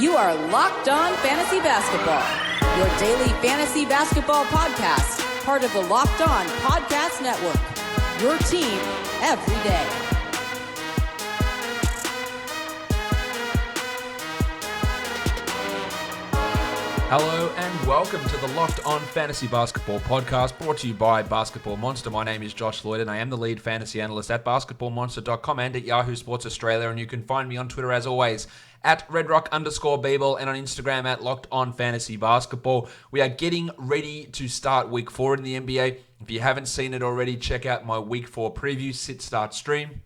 You are Locked On Fantasy Basketball, your daily fantasy basketball podcast, part of the Locked On Podcast Network, your team every day. Hello and welcome to the Locked On Fantasy Basketball podcast, brought to you by Basketball Monster. My name is Josh Lloyd and I am the lead fantasy analyst at basketballmonster.com and at Yahoo Sports Australia, and you can find me on Twitter as always at redrock_Beeble and on Instagram at Locked On Fantasy Basketball. We are getting ready to start week 4 in the NBA. If you haven't seen it already, check out my week 4 preview sit start stream,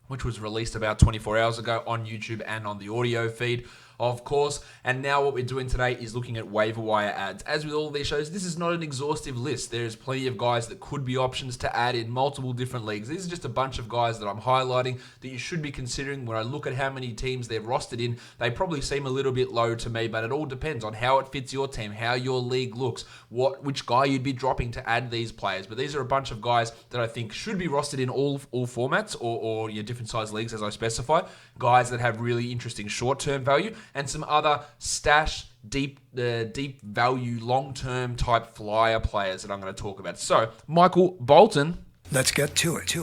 which was released about 24 hours ago on YouTube and on the audio feed, of course. And now what we're doing today is looking at waiver wire ads. As with all of these shows, this is not an exhaustive list. There's plenty of guys that could be options to add in multiple different leagues. These are just a bunch of guys that I'm highlighting that you should be considering. When I look at how many teams they're rostered in, they probably seem a little bit low to me, but it all depends on how it fits your team, how your league looks, which guy you'd be dropping to add these players. But these are a bunch of guys that I think should be rostered in all formats or your different size leagues, as I specify. Guys that have really interesting short-term value and some other stash, deep value, long-term type flyer players that I'm going to talk about. So, Michael Bolton. Let's get to it.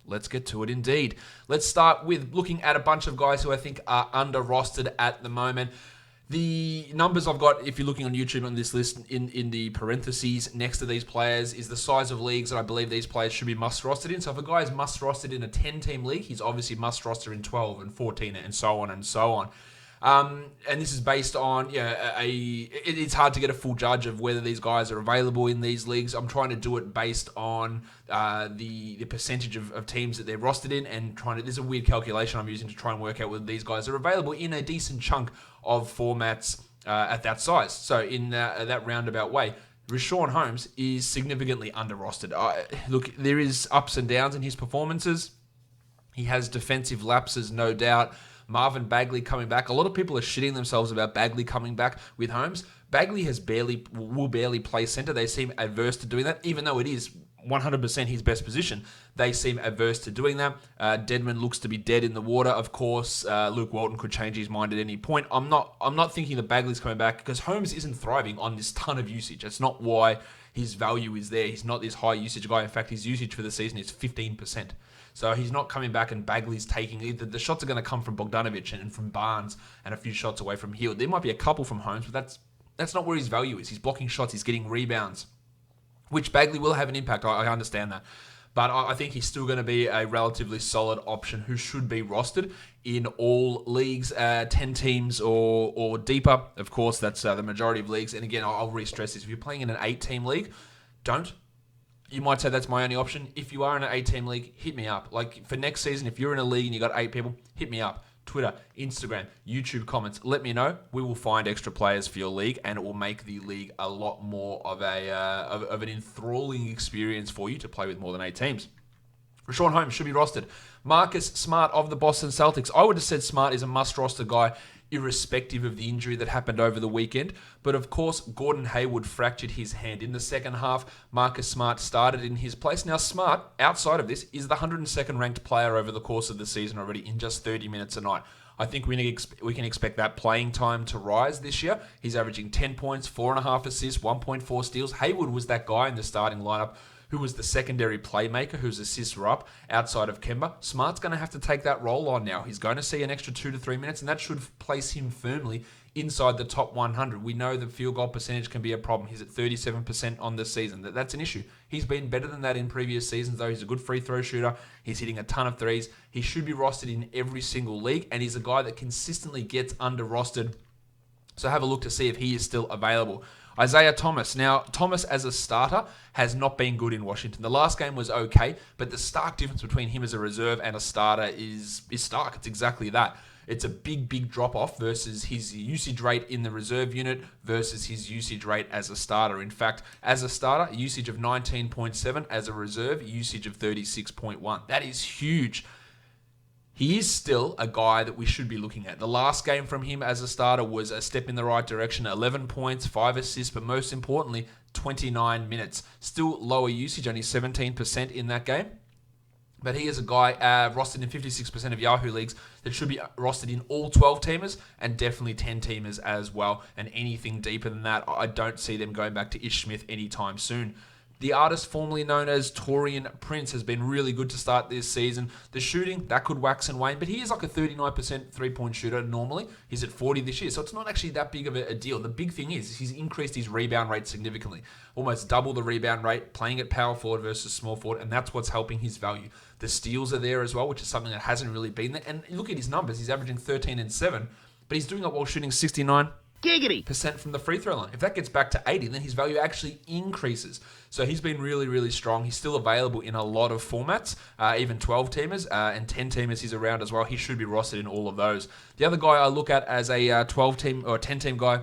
Let's get to it indeed. Let's start with looking at a bunch of guys who I think are under-rostered at the moment. The numbers I've got, if you're looking on YouTube on this list, in the parentheses next to these players, is the size of leagues that I believe these players should be must-rostered in. So if a guy is must-rostered in a 10-team league, he's obviously must-roster in 12 and 14 and so on and so on. And this is based on, it's hard to get a full judge of whether these guys are available in these leagues. I'm trying to do it based on the percentage of teams that they're rostered in, and there's a weird calculation I'm using to try and work out whether these guys are available in a decent chunk of formats at that size. So in that roundabout way, Richaun Holmes is significantly under-rostered. Look, there is ups and downs in his performances. He has defensive lapses, no doubt. Marvin Bagley coming back. A lot of people are shitting themselves about Bagley coming back with Holmes. Bagley will barely play center. They seem adverse to doing that, even though it is 100% his best position. They seem adverse to doing that. Dedmon looks to be dead in the water. Of course, Luke Walton could change his mind at any point. I'm not thinking that Bagley's coming back because Holmes isn't thriving on this ton of usage. That's not why his value is there. He's not this high usage guy. In fact, his usage for the season is 15%. So he's not coming back, and Bagley's taking... The shots are going to come from Bogdanovic and from Barnes and a few shots away from Hill. There might be a couple from Holmes, but that's not where his value is. He's blocking shots. He's getting rebounds, which Bagley will have an impact. I understand that. But I think he's still going to be a relatively solid option who should be rostered in all leagues, 10 teams or deeper. Of course, that's the majority of leagues. And again, I'll re-stress this. If you're playing in an 8-team league, don't. You might say that's my only option. If you are in an 8-team league, hit me up. Like for next season, if you're in a league and you got 8 people, hit me up. Twitter, Instagram, YouTube comments. Let me know. We will find extra players for your league, and it will make the league a lot more of an enthralling experience for you to play with more than 8 teams. Richaun Holmes should be rostered. Marcus Smart of the Boston Celtics. I would have said Smart is a must-roster guy, irrespective of the injury that happened over the weekend. But of course, Gordon Hayward fractured his hand in the second half. Marcus Smart started in his place. Now, Smart, outside of this, is the 102nd ranked player over the course of the season already in just 30 minutes a night. I think we can expect that playing time to rise this year. He's averaging 10 points, 4.5 assists, 1.4 steals. Hayward was that guy in the starting lineup who was the secondary playmaker, whose assists were up outside of Kemba. Smart's going to have to take that role on now. He's going to see an extra 2 to 3 minutes, and that should place him firmly inside the top 100. We know the field goal percentage can be a problem. He's at 37% on the season. That's an issue. He's been better than that in previous seasons, though. He's a good free throw shooter. He's hitting a ton of threes. He should be rostered in every single league, and he's a guy that consistently gets under-rostered. So have a look to see if he is still available. Isaiah Thomas. Now, Thomas as a starter has not been good in Washington. The last game was okay, but the stark difference between him as a reserve and a starter is stark. It's exactly that. It's a big drop-off versus his usage rate in the reserve unit versus his usage rate as a starter. In fact, as a starter, usage of 19.7. As a reserve, usage of 36.1. That is huge. He is still a guy that we should be looking at. The last game from him as a starter was a step in the right direction. 11 points, 5 assists, but most importantly, 29 minutes. Still lower usage, only 17% in that game. But he is a guy rostered in 56% of Yahoo leagues that should be rostered in all 12-teamers and definitely 10-teamers as well. And anything deeper than that, I don't see them going back to Ish Smith anytime soon. The artist formerly known as Torian Prince has been really good to start this season. The shooting, that could wax and wane, but he is like a 39% three-point shooter normally. He's at 40 this year, so it's not actually that big of a deal. The big thing is he's increased his rebound rate significantly. Almost double the rebound rate, playing at power forward versus small forward, and that's what's helping his value. The steals are there as well, which is something that hasn't really been there. And look at his numbers. He's averaging 13 and 7, but he's doing it while shooting 69% from the free throw line. If that gets back to 80, then his value actually increases. So he's been really, really strong. He's still available in a lot of formats, even 12-teamers and 10-teamers he's around as well. He should be rostered in all of those. The other guy I look at as a 12-team or 10-team guy,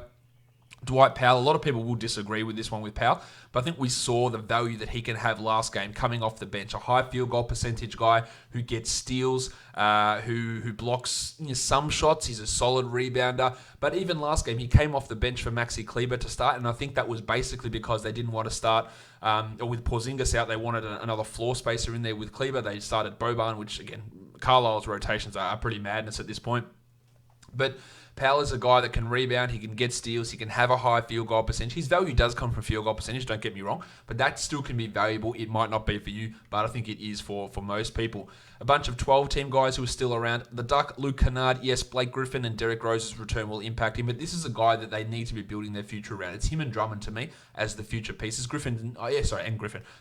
Dwight Powell. A lot of people will disagree with this one with Powell, but I think we saw the value that he can have last game coming off the bench. A high field goal percentage guy who gets steals, who blocks some shots. He's a solid rebounder. But even last game, he came off the bench for Maxi Kleber to start, and I think that was basically because they didn't want to start with Porzingis out. They wanted another floor spacer in there with Kleber. They started Boban, which again, Carlisle's rotations are pretty madness at this point. But Powell is a guy that can rebound, he can get steals, he can have a high field goal percentage. His value does come from field goal percentage, don't get me wrong, but that still can be valuable. It might not be for you, but I think it is for most people. A bunch of 12-team guys who are still around. The Duck, Luke Kennard, yes, Blake Griffin and Derrick Rose's return will impact him, but this is a guy that they need to be building their future around. It's him and Drummond to me as the future pieces. Griffin.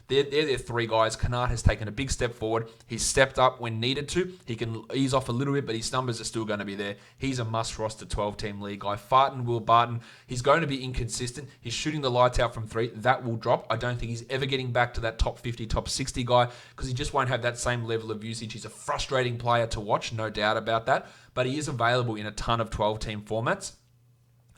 They're their three guys. Kennard has taken a big step forward. He's stepped up when needed to. He can ease off a little bit, but his numbers are still going to be there. He's a must-roster 12-team league guy. Farton, Will Barton, he's going to be inconsistent. He's shooting the lights out from three. That will drop. I don't think he's ever getting back to that top 50, top 60 guy because he just won't have that same level of usage. He's a frustrating player to watch, no doubt about that, but he is available in a ton of 12-team formats.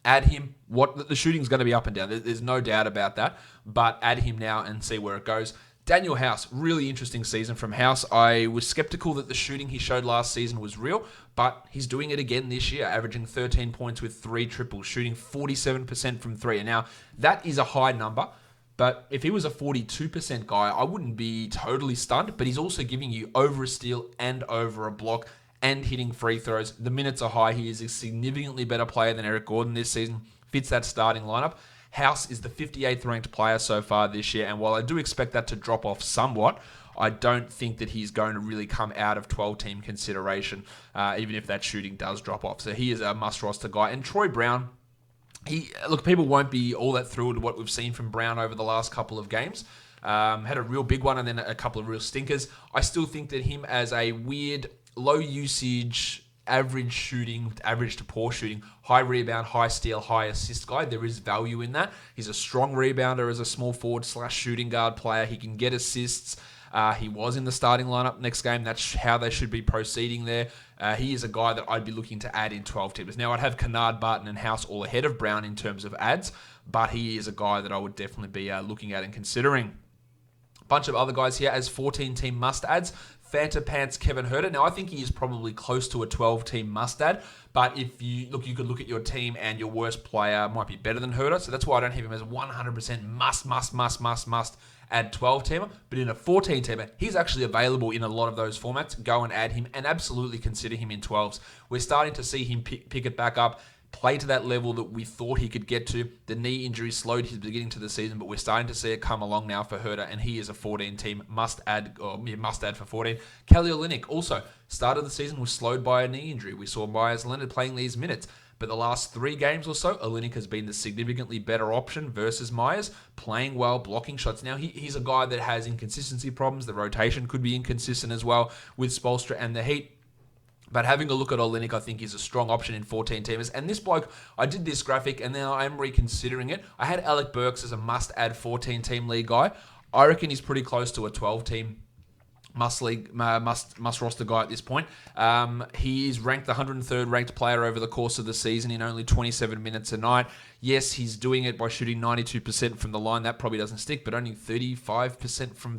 Add him. The shooting's going to be up and down. There's no doubt about that, but add him now and see where it goes. Daniel House, really interesting season from House. I was skeptical that the shooting he showed last season was real, but he's doing it again this year, averaging 13 points with 3 triples, shooting 47% from 3. And now, that is a high number, but if he was a 42% guy, I wouldn't be totally stunned, but he's also giving you over a steal and over a block and hitting free throws. The minutes are high. He is a significantly better player than Eric Gordon this season, fits that starting lineup. House is the 58th ranked player so far this year, and while I do expect that to drop off somewhat, I don't think that he's going to really come out of 12-team consideration, even if that shooting does drop off. So he is a must-roster guy. And Troy Brown, people won't be all that thrilled with what we've seen from Brown over the last couple of games. Had a real big one and then a couple of real stinkers. I still think that him as a weird, low-usage, average shooting, average to poor shooting, high rebound, high steal, high assist guy. There is value in that. He's a strong rebounder as a small forward / shooting guard player. He can get assists. He was in the starting lineup next game. That's how they should be proceeding there. He is a guy that I'd be looking to add in 12-teamers. Now, I'd have Kennard, Barton, and House all ahead of Brown in terms of ads, but he is a guy that I would definitely be looking at and considering. A bunch of other guys here as 14-team must-ads. Fanta Pants Kevin Huerter. Now, I think he is probably close to a 12-team must-add, but if you could look at your team and your worst player might be better than Huerter, so that's why I don't have him as 100% must add 12-teamer, but in a 14-teamer, he's actually available in a lot of those formats. Go and add him and absolutely consider him in 12s. We're starting to see him pick it back up, play to that level that we thought he could get to. The knee injury slowed his beginning to the season, but we're starting to see it come along now for Huerter, and he is a 14-team must-add for 14. Kelly Olynyk also started the season was slowed by a knee injury. We saw Myers Leonard playing these minutes, but the last 3 games or so, Olynyk has been the significantly better option versus Myers, playing well, blocking shots. Now, he's a guy that has inconsistency problems. The rotation could be inconsistent as well with Spoelstra and the Heat. But having a look at Olynyk, I think, is a strong option in 14-teamers. And this bloke, I did this graphic, and now I'm reconsidering it. I had Alec Burks as a must-add 14-team league guy. I reckon he's pretty close to a 12-team must roster guy at this point. He is ranked the 103rd ranked player over the course of the season in only 27 minutes a night. Yes, he's doing it by shooting 92% from the line. That probably doesn't stick, but only 38% from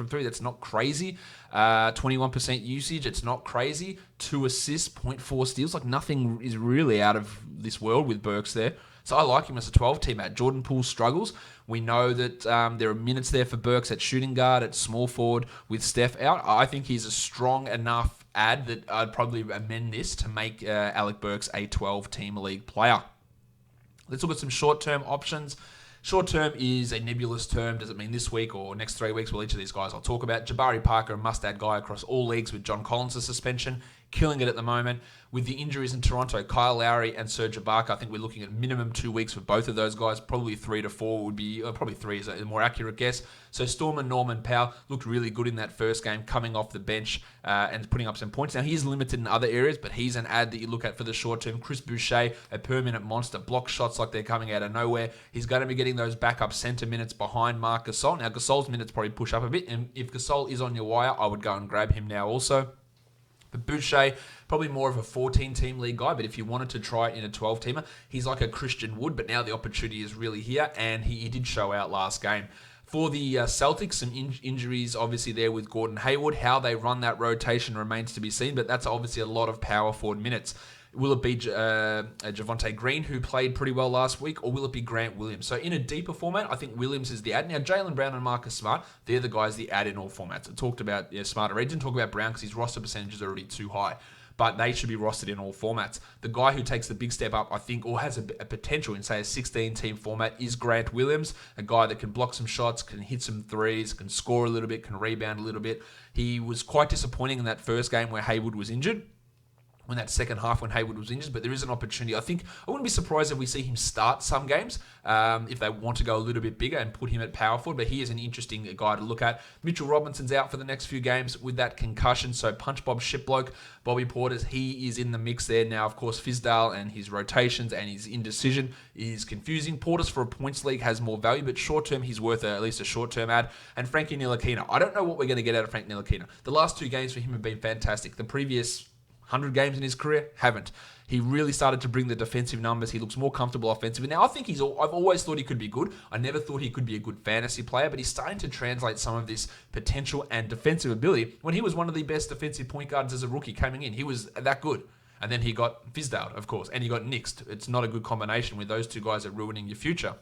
3. That's not crazy. 21% usage. It's not crazy. 2 assists, 0.4 steals. Like, nothing is really out of this world with Burks there. So I like him as a 12-team ad. Jordan Poole struggles. We know that there are minutes there for Burks at shooting guard, at small forward with Steph out. I think he's a strong enough ad that I'd probably amend this to make Alec Burks a 12-team league player. Let's look at some short-term options. Short-term is a nebulous term. Does it mean this week or next 3 weeks? Well, each of these guys I'll talk about. Jabari Parker, a must-add guy across all leagues with John Collins' suspension. Killing it at the moment. With the injuries in Toronto, Kyle Lowry and Serge Ibaka, I think we're looking at minimum 2 weeks for both of those guys. Probably 3 to 4 would be, probably 3 is a more accurate guess. So Storm and Norman Powell looked really good in that first game, coming off the bench and putting up some points. Now, he's limited in other areas, but he's an ad that you look at for the short term. Chris Boucher, a per-minute monster, block shots like they're coming out of nowhere. He's going to be getting those backup center minutes behind Marc Gasol. Now, Gasol's minutes probably push up a bit, and if Gasol is on your wire, I would go and grab him now also. But Boucher, probably more of a 14-team league guy, but if you wanted to try it in a 12-teamer, he's like a Christian Wood, but now the opportunity is really here, and he did show out last game. For the Celtics, some injuries obviously there with Gordon Hayward. How they run that rotation remains to be seen, but that's obviously a lot of power forward minutes. Will it be Javonte Green, who played pretty well last week, or will it be Grant Williams? So in a deeper format, I think Williams is the ad. Now, Jaylen Brown and Marcus Smart, they're the guys the ad in all formats. I talked about Smart already. Didn't talk about Brown because his roster percentage is already too high, but they should be rostered in all formats. The guy who takes the big step up, I think, or has a potential in, say, a 16-team format is Grant Williams, a guy that can block some shots, can hit some threes, can score a little bit, can rebound a little bit. He was quite disappointing in that first game where Hayward was injured. When that second half when Hayward was injured, but there is an opportunity. I wouldn't be surprised if we see him start some games if they want to go a little bit bigger and put him at power forward, but he is an interesting guy to look at. Mitchell Robinson's out for the next few games with that concussion, so Punch Bob Shipbloke, Bobby Portis, he is in the mix there. Now, of course, Fizdale and his rotations and his indecision is confusing. Portis for a points league has more value, but short-term, he's worth at least a short-term ad. And Frankie Ntilikina, I don't know what we're going to get out of Frank Ntilikina. The last 2 games for him have been fantastic. The previous 100 games in his career? Haven't. He really started to bring the defensive numbers. He looks more comfortable offensively. Now, I think I've always thought he could be good. I never thought he could be a good fantasy player, but he's starting to translate some of this potential and defensive ability. When he was one of the best defensive point guards as a rookie coming in, he was that good. And then he got fizzed out, of course, and he got nixed. It's not a good combination with those two guys are ruining your future.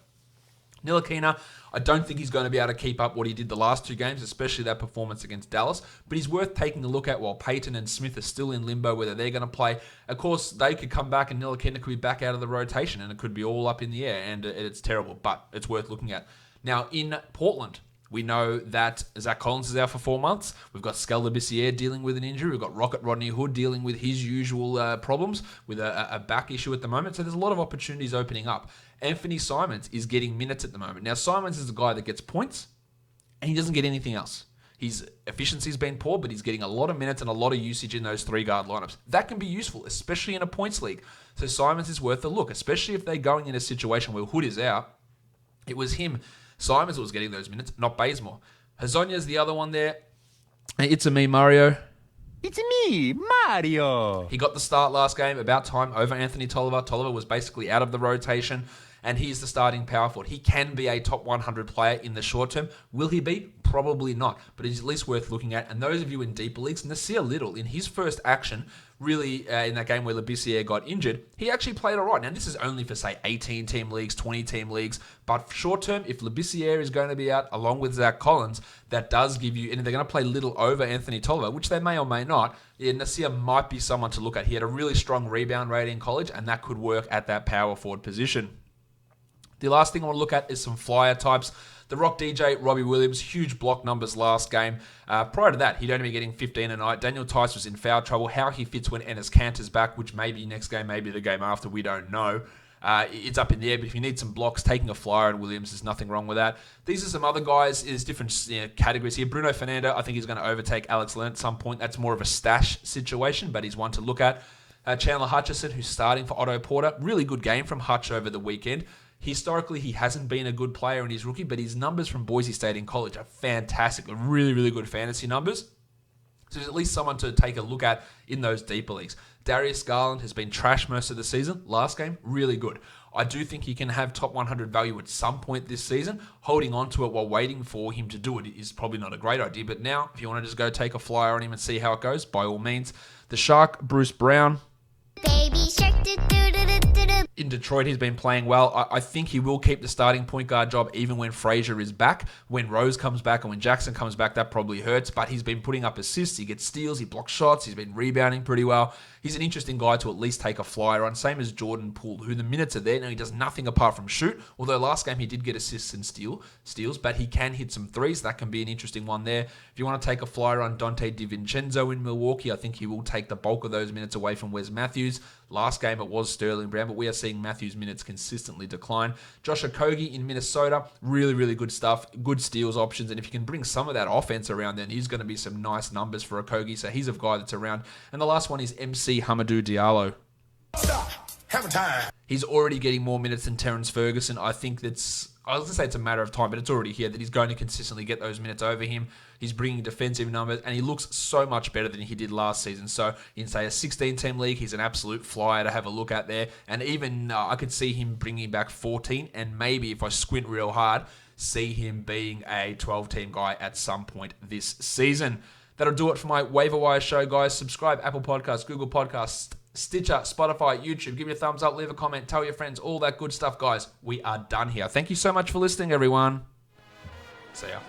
Ntilikina, I don't think he's going to be able to keep up what he did the last 2 games, especially that performance against Dallas, but he's worth taking a look at while Peyton and Smith are still in limbo, whether they're going to play. Of course, they could come back and Ntilikina could be back out of the rotation, and it could be all up in the air, and it's terrible, but it's worth looking at. Now, in Portland, we know that Zach Collins is out for 4 months. We've got Skal Labissière dealing with an injury. We've got Rocket Rodney Hood dealing with his usual problems with a back issue at the moment. So there's a lot of opportunities opening up. Anthony Simons is getting minutes at the moment. Now, Simons is a guy that gets points, and he doesn't get anything else. His efficiency's been poor, but he's getting a lot of minutes and a lot of usage in those 3-guard lineups. That can be useful, especially in a points league. So Simons is worth a look, especially if they're going in a situation where Hood is out. It was him. Simons was getting those minutes, not Bazemore. Hazonya's the other one there. It's a me, Mario. It's me, Mario. He got the start last game, about time, over Anthony Tolliver. Tolliver was basically out of the rotation, and he's the starting power forward. He can be a top 100 player in the short term. Will he be? Probably not, but he's at least worth looking at. And those of you in deeper leagues, Nasir Little, in his first action, really in that game where Labissière got injured, he actually played all right. Now, this is only for, say, 18-team leagues, 20-team leagues, but short term, if Labissière is going to be out along with Zach Collins, that does give you, and they're going to play Little over Anthony Tolliver, which they may or may not, Nasir might be someone to look at. He had a really strong rebound rate in college, and that could work at that power forward position. The last thing I want to look at is some flyer types. The Rock DJ, Robbie Williams, huge block numbers last game. Prior to that, he'd only been getting 15 a night. Daniel Tice was in foul trouble. How he fits when Enes Kanter's back, which may be next game, maybe the game after, we don't know. It's up in the air, but if you need some blocks, taking a flyer on Williams, there's nothing wrong with that. These are some other guys. There's different categories here. Bruno Fernando, I think he's going to overtake Alex Len at some point. That's more of a stash situation, but he's one to look at. Chandler Hutchison, who's starting for Otto Porter. Really good game from Hutch over the weekend. Historically, he hasn't been a good player in his rookie, but his numbers from Boise State in college are fantastic. Really, really good fantasy numbers. So there's at least someone to take a look at in those deeper leagues. Darius Garland has been trash most of the season. Last game, really good. I do think he can have top 100 value at some point this season. Holding on to it while waiting for him to do it is probably not a great idea. But now, if you want to just go take a flyer on him and see how it goes, by all means. The Shark, Bruce Brown. Baby shark, do do do do do do. In Detroit, he's been playing well. I think he will keep the starting point guard job even when Frazier is back. When Rose comes back and when Jackson comes back, that probably hurts. But he's been putting up assists. He gets steals. He blocks shots. He's been rebounding pretty well. He's an interesting guy to at least take a flyer on. Same as Jordan Poole, who the minutes are there. Now, he does nothing apart from shoot. Although last game he did get assists and steals. But he can hit some threes. That can be an interesting one there. If you want to take a flyer on Dante DiVincenzo in Milwaukee, I think he will take the bulk of those minutes away from Wes Matthews. Last game it was Sterling Brown, but we are seeing Matthews' minutes consistently decline. Josh Okogie in Minnesota, really, really good stuff. Good steals options, and if you can bring some of that offense around, then he's going to be some nice numbers for Okogie, so he's a guy that's around. And the last one is MC Hamidou Diallo. Stop. Hammer time. He's already getting more minutes than Terrence Ferguson. I think I was going to say it's a matter of time, but it's already here that he's going to consistently get those minutes over him. He's bringing defensive numbers, and he looks so much better than he did last season. So in, say, a 16-team league, he's an absolute flyer to have a look at there. And even I could see him bringing back 14, and maybe if I squint real hard, see him being a 12-team guy at some point this season. That'll do it for my Waiver Wire show, guys. Subscribe, Apple Podcasts, Google Podcasts, Stitcher, Spotify, YouTube. Give me a thumbs up, leave a comment, tell your friends, all that good stuff, guys. We are done here. Thank you so much for listening, everyone. See ya.